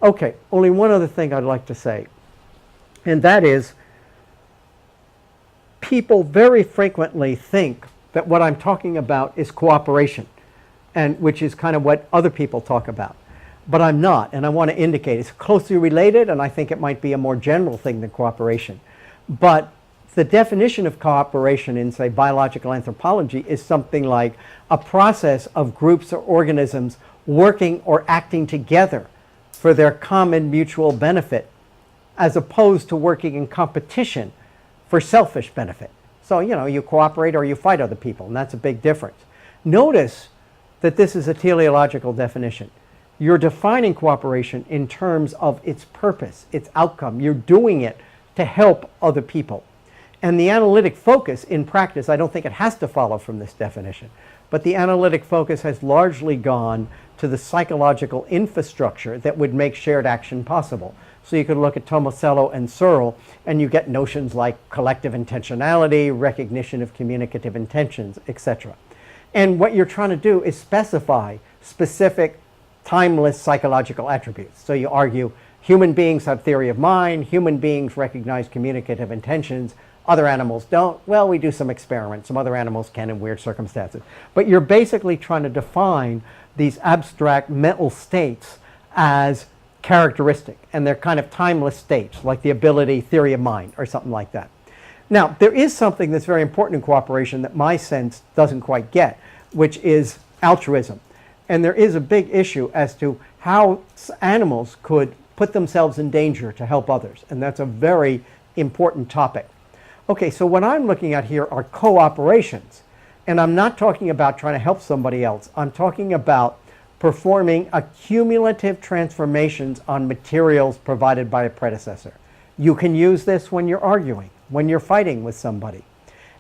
Okay, only one other thing I'd like to say, and that is people very frequently think that what I'm talking about is cooperation, and which is kind of what other people talk about. But I'm not, and I want to indicate it's closely related, and I think it might be a more general thing than cooperation. But the definition of cooperation in, say, biological anthropology is something like a process of groups or organisms working or acting together for their common mutual benefit, as opposed to working in competition for selfish benefit. So, you know, you cooperate or you fight other people, and that's a big difference. Notice that this is a teleological definition. You're defining cooperation in terms of its purpose, its outcome. You're doing it to help other people. And the analytic focus in practice, I don't think it has to follow from this definition, but the analytic focus has largely gone to the psychological infrastructure that would make shared action possible. So you could look at Tomasello and Searle, and you get notions like collective intentionality, recognition of communicative intentions, etc. And what you're trying to do is specify specific timeless psychological attributes. So you argue human beings have theory of mind, human beings recognize communicative intentions, other animals don't. Well, we do some experiments. Some other animals can in weird circumstances. But you're basically trying to define these abstract mental states as characteristic, and they're kind of timeless states, like the ability, theory of mind, or something like that. Now, there is something that's very important in cooperation that my sense doesn't quite get, which is altruism. And there is a big issue as to how animals could put themselves in danger to help others. And that's a very important topic. Okay, so what I'm looking at here are co-operations. And I'm not talking about trying to help somebody else. I'm talking about performing accumulative transformations on materials provided by a predecessor. You can use this when you're arguing, when you're fighting with somebody.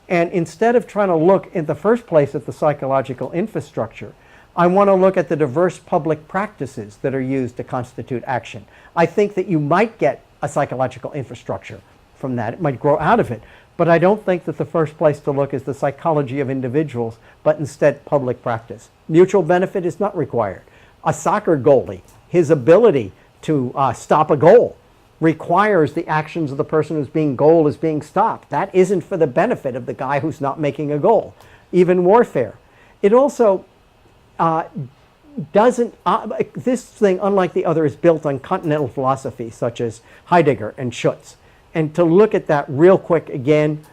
And instead of trying to look in the first place at the psychological infrastructure, I want to look at the diverse public practices that are used to constitute action. I think that you might get a psychological infrastructure from that. It might grow out of it. But I don't think that the first place to look is the psychology of individuals, but instead public practice. Mutual benefit is not required. A soccer goalie, his ability to stop a goal requires the actions of the person whose goal is being stopped. That isn't for the benefit of the guy who's not making a goal. Even warfare. It also doesn't, this thing, unlike the other, is built on continental philosophy such as Heidegger and Schutz. And to look at that real quick again,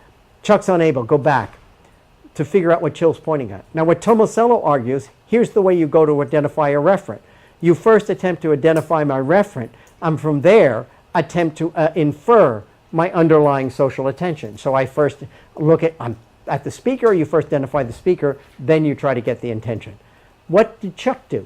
Chuck's unable, go back, to figure out what Chill's pointing at. Now what Tomasello argues, here's the way you go to identify a referent. You first attempt to identify my referent, and from there attempt to infer my underlying social attention. So I first look at the speaker, you first identify the speaker, then you try to get the intention. What did Chuck do?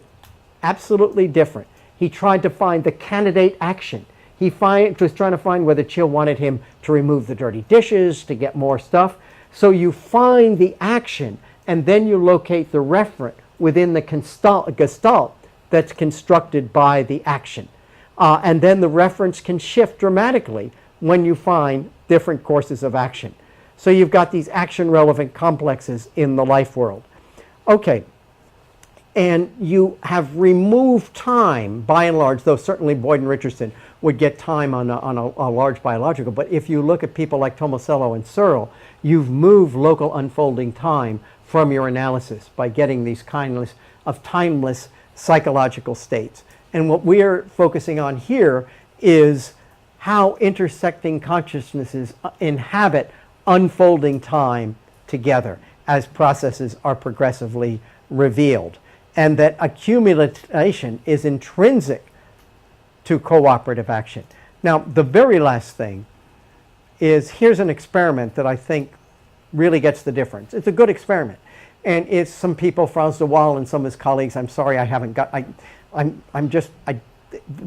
Absolutely different. He tried to find the candidate action. He was trying to find whether Chill wanted him to remove the dirty dishes, to get more stuff. So you find the action, and then you locate the referent within the gestalt that's constructed by the action. And then the reference can shift dramatically when you find different courses of action. So you've got these action-relevant complexes in the life world. Okay. And you have removed time, by and large, though certainly Boyd and Richardson would get time on a large biological, but if you look at people like Tomasello and Searle, you've moved local unfolding time from your analysis by getting these kinds of timeless psychological states. And what we're focusing on here is how intersecting consciousnesses inhabit unfolding time together as processes are progressively revealed. And that accumulation is intrinsic to cooperative action. Now, the very last thing is, here's an experiment that I think really gets the difference. It's a good experiment. And it's some people, Frans de Waal and some of his colleagues, I'm sorry I haven't got,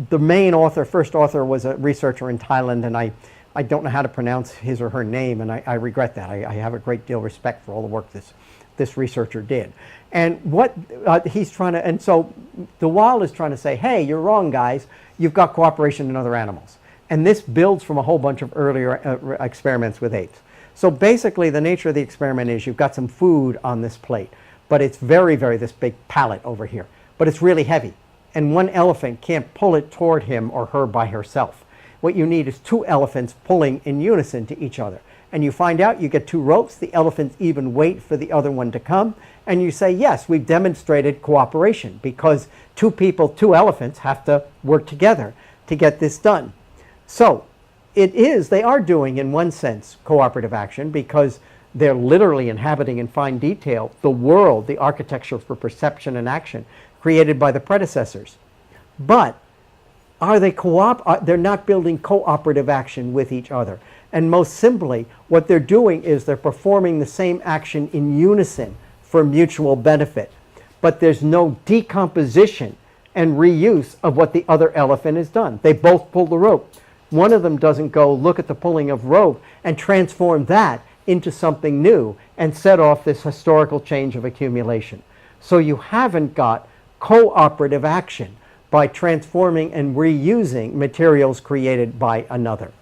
the main author, first author was a researcher in Thailand, and I don't know how to pronounce his or her name, and I regret that. I have a great deal of respect for all the work this researcher did. And what he's trying to, and so de Waal is trying to say, hey, you're wrong, guys. You've got cooperation in other animals. And this builds from a whole bunch of earlier experiments with apes. So basically the nature of the experiment is you've got some food on this plate, but it's very, very, this big pallet over here. But it's really heavy. and one elephant can't pull it toward him or her by herself. What you need is two elephants pulling in unison to each other. And you find out, you get two ropes, the elephants even wait for the other one to come, and you say, yes, we've demonstrated cooperation, because two people, two elephants have to work together to get this done. So they are doing, in one sense, cooperative action, because they're literally inhabiting in fine detail the world, the architecture for perception and action created by the predecessors. But are they they're not building cooperative action with each other. And most simply, what they're doing is they're performing the same action in unison for mutual benefit. But there's no decomposition and reuse of what the other elephant has done. They both pull the rope. One of them doesn't go look at the pulling of rope and transform that into something new and set off this historical change of accumulation. So you haven't got cooperative action by transforming and reusing materials created by another.